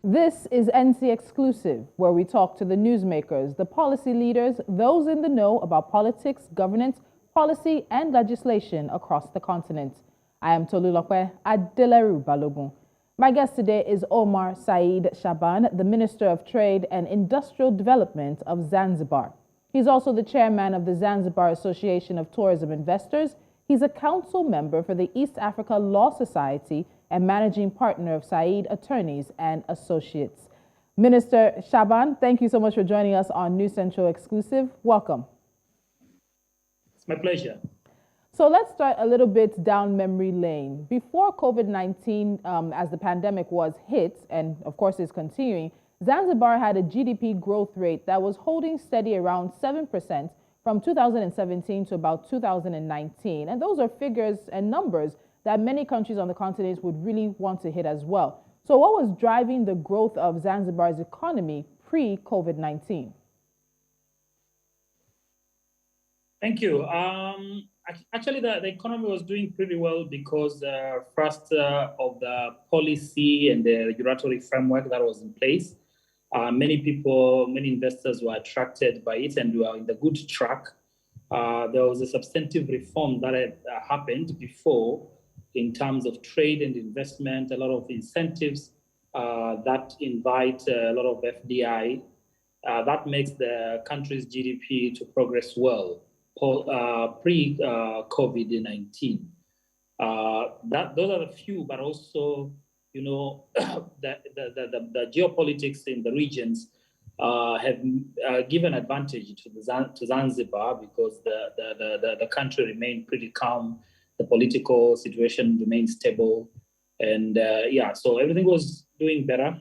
This is NC Exclusive, where we talk to the newsmakers, the policy leaders, those in the know about politics, governance, policy, and legislation across the continent. I am Tolulope, Adeleru Balogun. My guest today is Omar Shaaban, the Minister of Trade and Industrial Development of Zanzibar. He's also the chairman of the Zanzibar Association of Tourism Investors. He's a council member for the East Africa Law Society and managing partner of Said Attorneys and Associates. Minister Shaaban, thank you so much for joining us on New Central Exclusive. Welcome. It's my pleasure. So let's start a little bit down memory lane. Before COVID-19, as the pandemic was hit, and of course is continuing, Zanzibar had a GDP growth rate that was holding steady around 7% from 2017 to about 2019. And those are figures and numbers that many countries on the continent would really want to hit as well. So what was driving the growth of Zanzibar's economy pre-COVID-19? Thank you. Actually, the economy was doing pretty well because first of the policy and the regulatory framework that was in place. Many investors were attracted by it and we were in the good track. There was a substantive reform that had happened before in terms of trade and investment, a lot of incentives that invite a lot of FDI. That makes the country's GDP to progress well pre-COVID-19. Those are the few, but also, you know, the geopolitics in the regions have given advantage to Zanzibar because the country remained pretty calm. The political situation remained stable. And so everything was doing better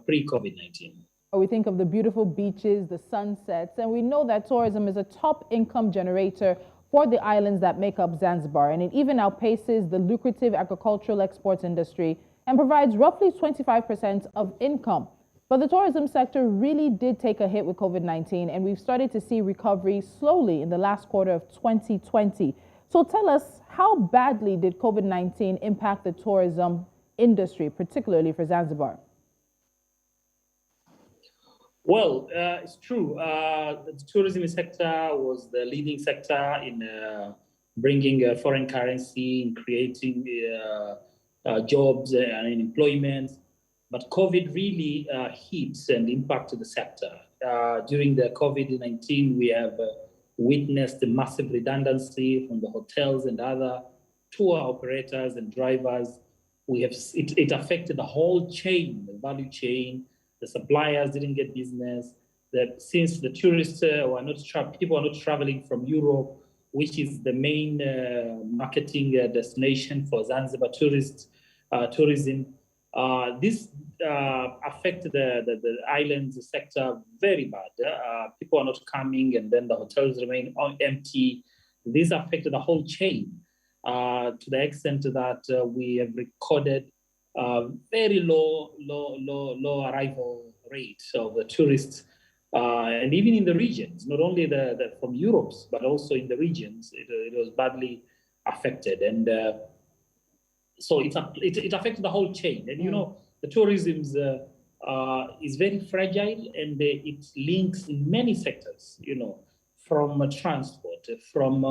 pre-COVID-19. We think of the beautiful beaches, the sunsets, and we know that tourism is a top income generator for the islands that make up Zanzibar. And it even outpaces the lucrative agricultural exports industry and provides roughly 25% of income. But the tourism sector really did take a hit with COVID-19, and we've started to see recovery slowly in the last quarter of 2020. So tell us, how badly did COVID-19 impact the tourism industry, particularly for Zanzibar? Well, it's true. The tourism sector was the leading sector in bringing foreign currency, in creating jobs and employment. But COVID really hit and impacted the sector. During the COVID-19, we have witnessed a massive redundancy from the hotels and other tour operators and drivers. It affected the whole chain, the value chain. The suppliers didn't get business. Since the tourists people are not traveling from Europe, which is the main marketing destination for Zanzibar tourism. This affected the islands sector very bad. People are not coming, and then the hotels remain empty. This affected the whole chain to the extent that we have recorded very low arrival rate of the tourists, and even in the regions, not only from Europe, but also in the regions, it was badly affected, and so it affected the whole chain. And you know, the tourism is very fragile, and it links in many sectors. You know, from transport, from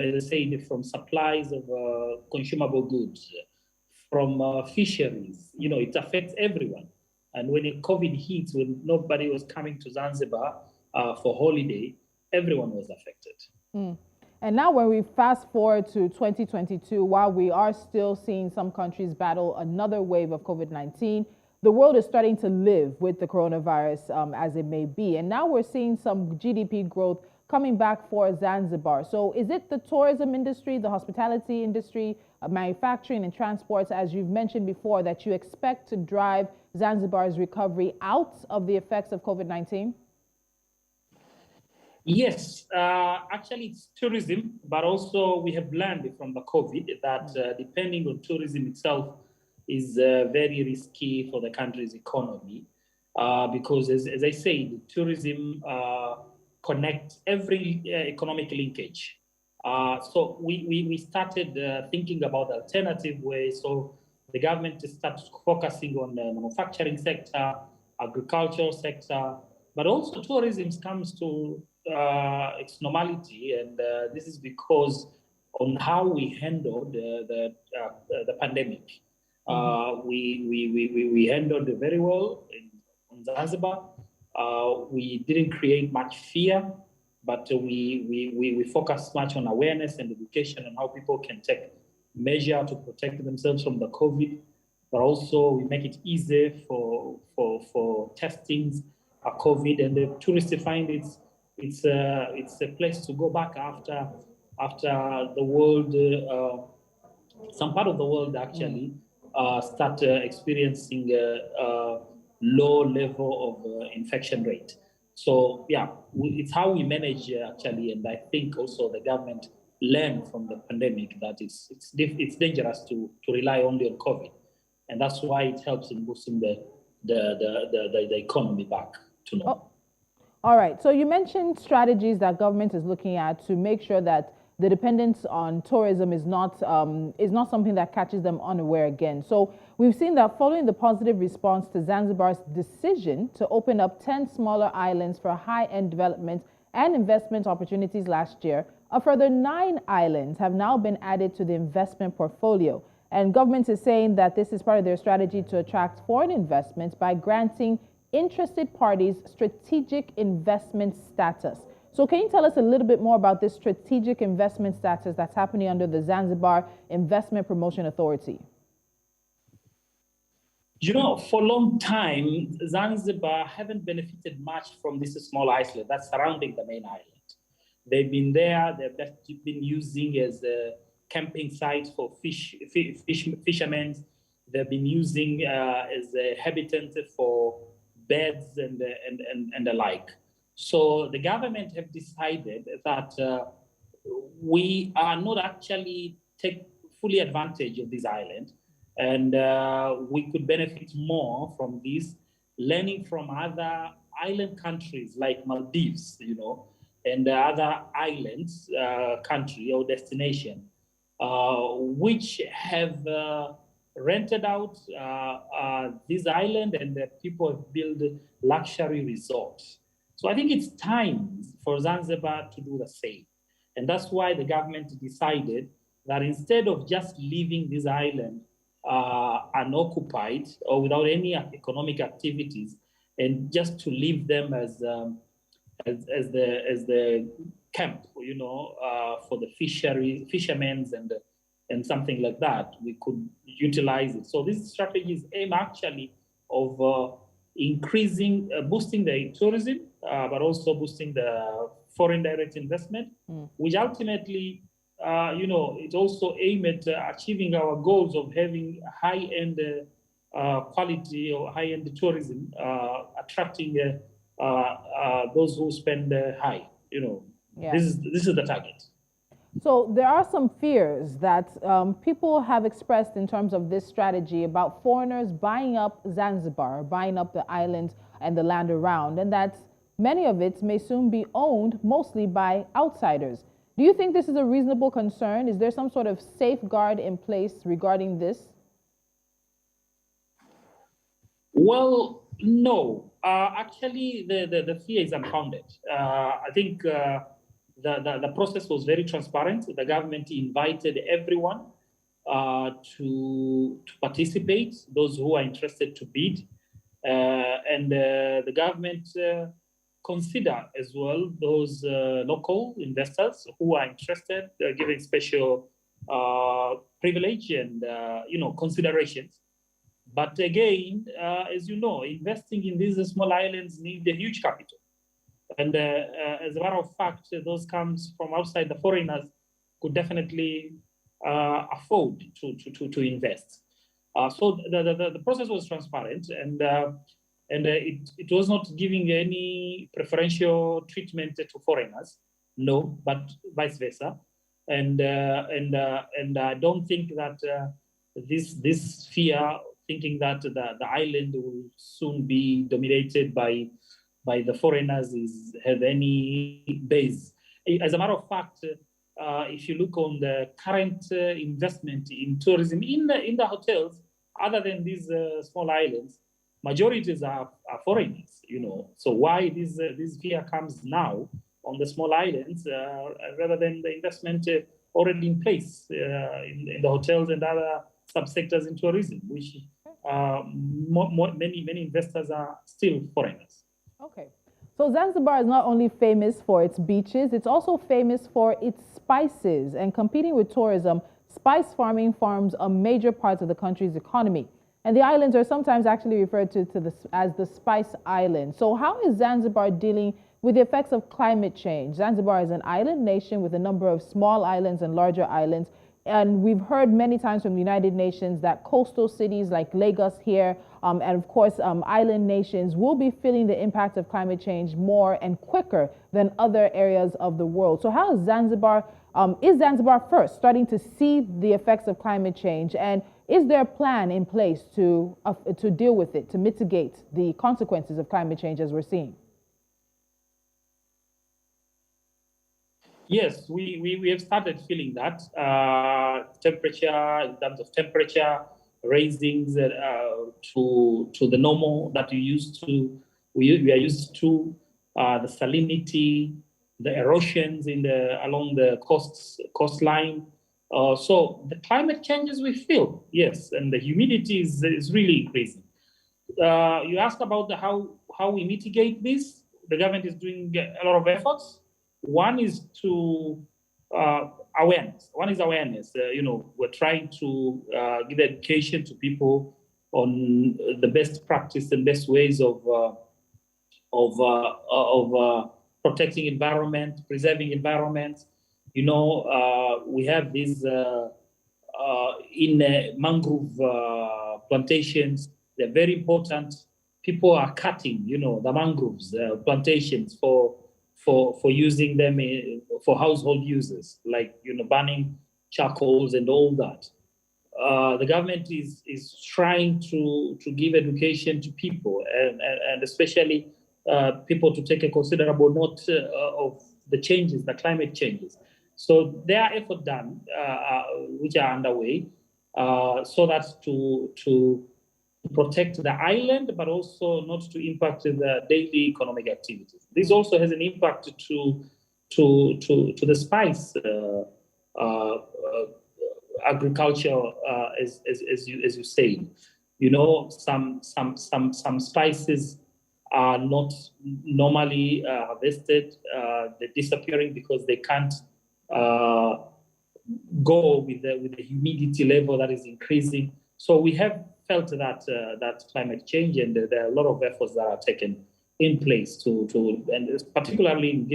as I said, from supplies of consumable goods, from fisheries. You know, it affects everyone. And when COVID hits, when nobody was coming to Zanzibar for holiday, everyone was affected. And now when we fast forward to 2022, while we are still seeing some countries battle another wave of COVID-19, the world is starting to live with the coronavirus as it may be. And now we're seeing some GDP growth coming back for Zanzibar. So is it the tourism industry, the hospitality industry, manufacturing and transports, as you've mentioned before, that you expect to drive Zanzibar's recovery out of the effects of COVID-19? Yes, actually it's tourism, but also we have learned from the COVID that depending on tourism itself is very risky for the country's economy because as I said, tourism connects every economic linkage. So we started thinking about alternative ways of the government started focusing on the manufacturing sector, agricultural sector, but also tourism comes to its normality, and this is because on how we handled the pandemic. We handled it very well on Zanzibar. We didn't create much fear, but we focused much on awareness and education and how people can take measure to protect themselves from the COVID, but also we make it easy for testings of COVID, and the tourists find it's a place to go back after the world, some part of the world actually start experiencing a low level of infection rate. So yeah, it's how we manage actually, and I think also the government learned from the pandemic that it's dangerous to rely only on COVID, and that's why it helps in boosting the economy back to normal. All right. So you mentioned strategies that government is looking at to make sure that the dependence on tourism is not something that catches them unaware again. So we've seen that following the positive response to Zanzibar's decision to open up 10 smaller islands for high-end development and investment opportunities last year, a further 9 islands have now been added to the investment portfolio. And government is saying that this is part of their strategy to attract foreign investments by granting interested parties strategic investment status. So can you tell us a little bit more about this strategic investment status that's happening under the Zanzibar Investment Promotion Authority? You know, for a long time, Zanzibar haven't benefited much from this small island that's surrounding the main island. They've been there, they've been using as a camping site for fishermen. They've been using as a habitat for birds and the like. So the government have decided that we are not actually take fully advantage of this island, and we could benefit more from this, learning from other island countries like Maldives, you know, and other islands, country or destination, which have rented out this island, and the people have built luxury resorts. So I think it's time for Zanzibar to do the same. And that's why the government decided that instead of just leaving this island unoccupied or without any economic activities, and just to leave them as the camp, you know, for the fishermen and something like that, we could utilize it. So this strategy is aimed actually of increasing, boosting the tourism, but also boosting the foreign direct investment, which ultimately, you know, it also aimed at achieving our goals of having high-end quality or high-end tourism, attracting those who spend high. You know, this is the target. So there are some fears that people have expressed in terms of this strategy about foreigners buying up Zanzibar, buying up the island and the land around, and that many of it may soon be owned mostly by outsiders. Do you think this is a reasonable concern? Is there some sort of safeguard in place regarding this? Well, no. Actually, the fear is unfounded. I think the process was very transparent. The government invited everyone to participate, those who are interested to bid. And the government consider as well those local investors who are interested, giving special privilege and you know, considerations. But again, as you know, investing in these small islands need a huge capital. And as a matter of fact, those comes from outside. The foreigners could definitely afford to invest. So the process was transparent, and it was not giving any preferential treatment to foreigners, no, but vice versa. And I don't think that this fear, thinking that the island will soon be dominated by the foreigners, have any base. As a matter of fact, if you look on the current investment in tourism in the hotels, other than these small islands, majorities are foreigners, So why this fear comes now on the small islands rather than the investment already in place in the hotels and other subsectors in tourism, which many investors are still foreigners. Okay. So Zanzibar is not only famous for its beaches, it's also famous for its spices. And competing with tourism, spice farming forms a major part of the country's economy. And the islands are sometimes actually referred to as the Spice Islands. So how is Zanzibar dealing with the effects of climate change? Zanzibar is an island nation with a number of small islands and larger islands. And we've heard many times from the United Nations that coastal cities like Lagos here, and of course island nations will be feeling the impact of climate change more and quicker than other areas of the world. So how is Zanzibar first starting to see the effects of climate change? And is there a plan in place to deal with it, to mitigate the consequences of climate change as we're seeing? Yes, we have started feeling that temperature, in terms of temperature, raisings to the normal that we are used to, the salinity, the erosions along the coastline. So the climate changes we feel, yes, and the humidity is really increasing. You asked about how we mitigate this. The government is doing a lot of efforts. One is awareness. We're trying to give education to people on the best practice and best ways of protecting environment, preserving environment. We have these in mangrove plantations. They're very important. People are cutting, the mangroves plantations for using them for household uses, like burning charcoals and all that. The government is trying to give education to people and especially people to take a considerable note of the climate changes. So there are efforts done which are underway so that to protect the island, but also not to impact the daily economic activities. This also has an impact to the spice agriculture, as you say. Some spices are not normally harvested. They're disappearing because they can't go with the humidity level that is increasing. So we have felt that climate change, and there are a lot of efforts that are taken in place and particularly in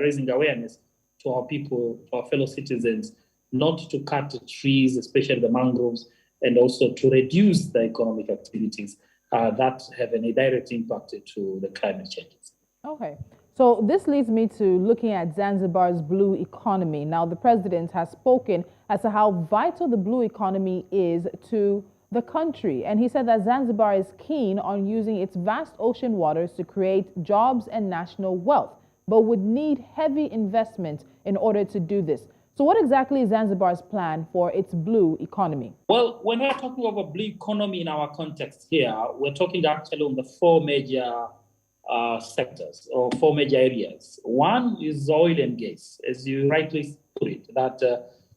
raising awareness to our people, to our fellow citizens, not to cut trees, especially the mangroves, and also to reduce the economic activities that have a direct impact to the climate changes. Okay. So this leads me to looking at Zanzibar's blue economy. Now, the president has spoken as to how vital the blue economy is to the country. And he said that Zanzibar is keen on using its vast ocean waters to create jobs and national wealth, but would need heavy investment in order to do this. So what exactly is Zanzibar's plan for its blue economy? Well, when we're talking of a blue economy in our context here, we're talking actually on the four major sectors or four major areas. One is oil and gas, as you rightly put it, that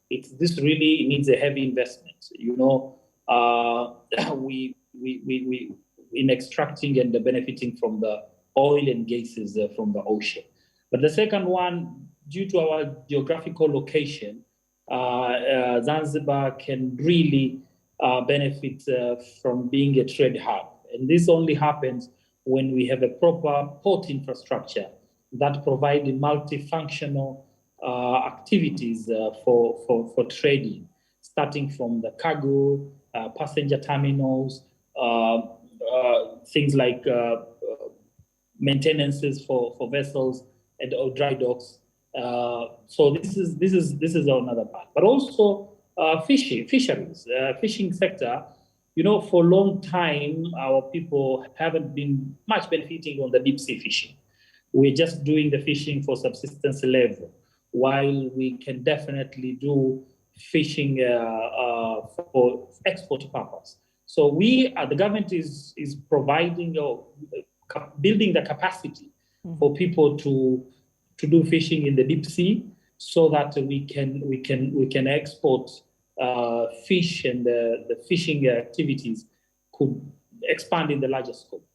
this really needs a heavy investment. We in extracting and benefiting from the oil and gases from the ocean. But the second one, due to our geographical location, Zanzibar can really benefit from being a trade hub. And this only happens when we have a proper port infrastructure that provides multifunctional activities for trading, starting from the cargo, passenger terminals, things like maintenances for vessels and dry docks. So this is another part. But also fisheries, fishing sector. For a long time, our people haven't been much benefiting on the deep sea fishing. We're just doing the fishing for subsistence level, while we can definitely do fishing for export purpose. So the government is providing or building the capacity for people to do fishing in the deep sea, so that we can export fish, and the fishing activities could expand in the larger scope.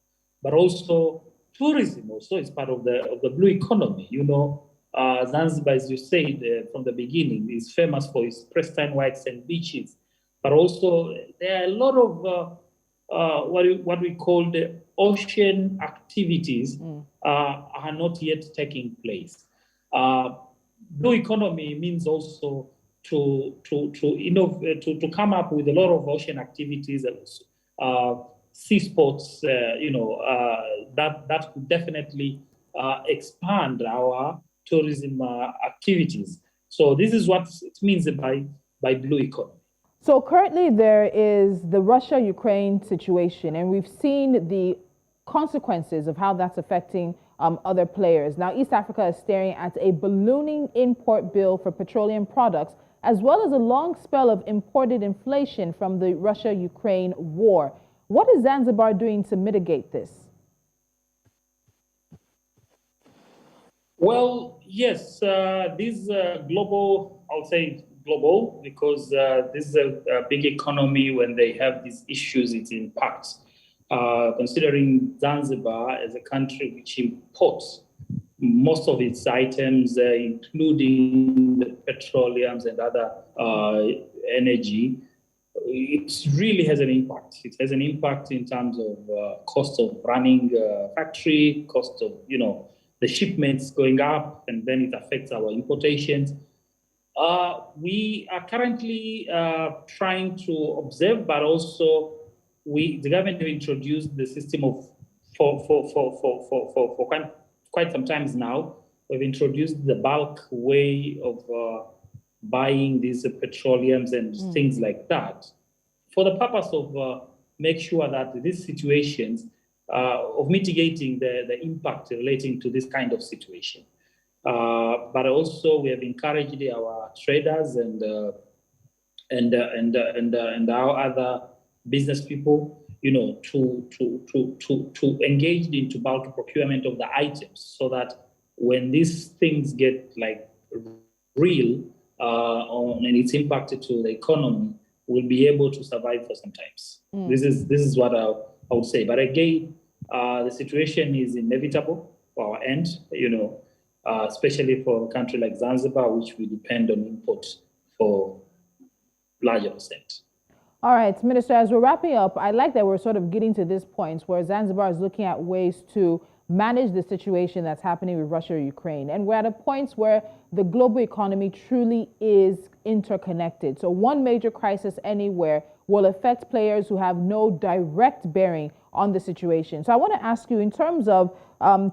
But also tourism also is part of the blue economy. Zanzibar, as you said from the beginning, is famous for its pristine white sand beaches, but also there are a lot of what we call the ocean activities are not yet taking place. Blue economy means also to come up with a lot of ocean activities, sea sports, that could definitely expand our tourism activities. So this is what it means by blue economy. So currently there is the Russia-Ukraine situation, and we've seen the consequences of how that's affecting other players. Now, East Africa is staring at a ballooning import bill for petroleum products, as well as a long spell of imported inflation from the Russia-Ukraine war. What is Zanzibar doing to mitigate this? Well, yes, this global, I would say global, because this is a big economy. When they have these issues, it impacts. Considering Zanzibar as a country which imports most of its items, including the petroleums and other energy, it really has an impact. It has an impact in terms of cost of running factory, cost of, the shipments going up, and then it affects our importations. We are currently trying to observe, but also the government have introduced the system of for quite some times now. We've introduced the bulk way of buying these petroleums and things like that, for the purpose of make sure that these situations of mitigating the impact relating to this kind of situation. But also we have encouraged our traders and our other business people, to engage into bulk procurement of the items, so that when these things get like real and it's impacted to the economy, we'll be able to survive for some times. This is what I would say. But again, the situation is inevitable for our end, especially for a country like Zanzibar, which we depend on imports for larger extent. All right, Minister, as we're wrapping up, I like that we're sort of getting to this point where Zanzibar is looking at ways to manage the situation that's happening with Russia or Ukraine. And we're at a point where the global economy truly is interconnected. So one major crisis anywhere will affect players who have no direct bearing on the situation. So I want to ask you, in terms of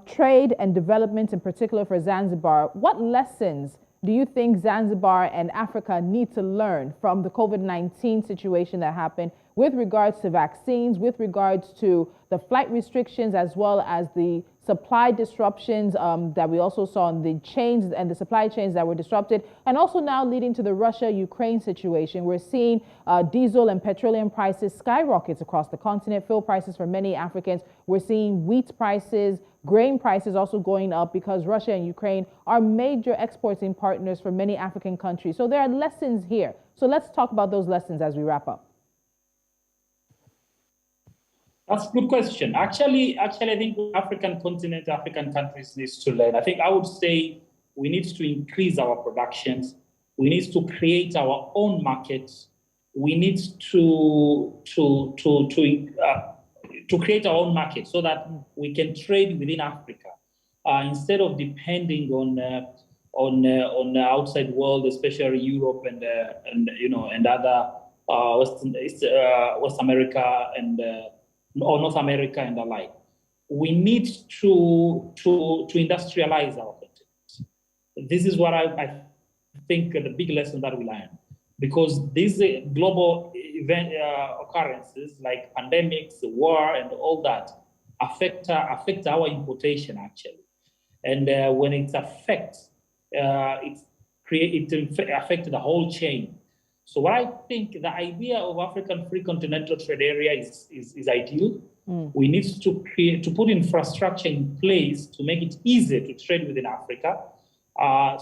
trade and development in particular for Zanzibar, what lessons do you think Zanzibar and Africa need to learn from the COVID-19 situation that happened with regards to vaccines, with regards to the flight restrictions, as well as the supply disruptions that we also saw in the chains and the supply chains that were disrupted, and also now leading to the Russia-Ukraine situation? We're seeing diesel and petroleum prices skyrockets across the continent, fuel prices for many Africans. We're seeing wheat prices, grain prices also going up, because Russia and Ukraine are major exporting partners for many African countries. So there are lessons here. So let's talk about those lessons as we wrap up. That's a good question. Actually, I think African continent, African countries needs to learn. I think I would say we need to increase our productions. We need to create our own markets. We need to create our own market so that we can trade within Africa instead of depending on the outside world, especially Europe and other West America or North America and the like. We need to industrialize our continent. This is what I think the big lesson that we learn, because these global event occurrences like pandemics, war, and all that affect our importation actually. And when it affects, it affects the whole chain. So what I think the idea of African Free Continental Trade Area is ideal. We need to put infrastructure in place to make it easier to trade within Africa,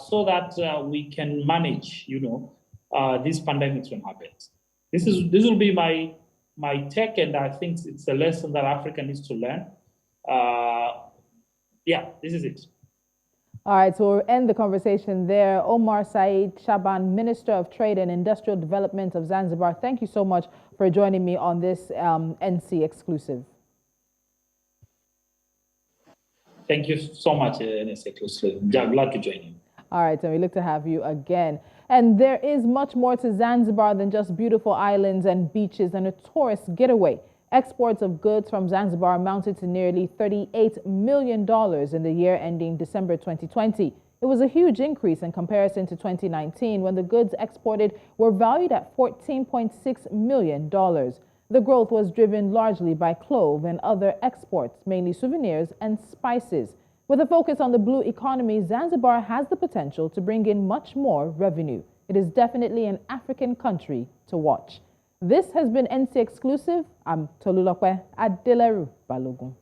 so that we can manage, these pandemics when happens. This will be my take, and I think it's a lesson that Africa needs to learn. Yeah, this is it. All right, so we'll end the conversation there. Omar Said Shaaban, Minister of Trade and Industrial Development of Zanzibar, thank you so much for joining me on this NC exclusive. Thank you so much, NC exclusive. Glad to join you. All right, and we look to have you again. And there is much more to Zanzibar than just beautiful islands and beaches and a tourist getaway. Exports of goods from Zanzibar amounted to nearly $38 million in the year ending December 2020. It was a huge increase in comparison to 2019, when the goods exported were valued at $14.6 million. The growth was driven largely by clove and other exports, mainly souvenirs and spices. With a focus on the blue economy, Zanzibar has the potential to bring in much more revenue. It is definitely an African country to watch. This has been NC Exclusive. I'm Tolulope, Adeleru, Balogun.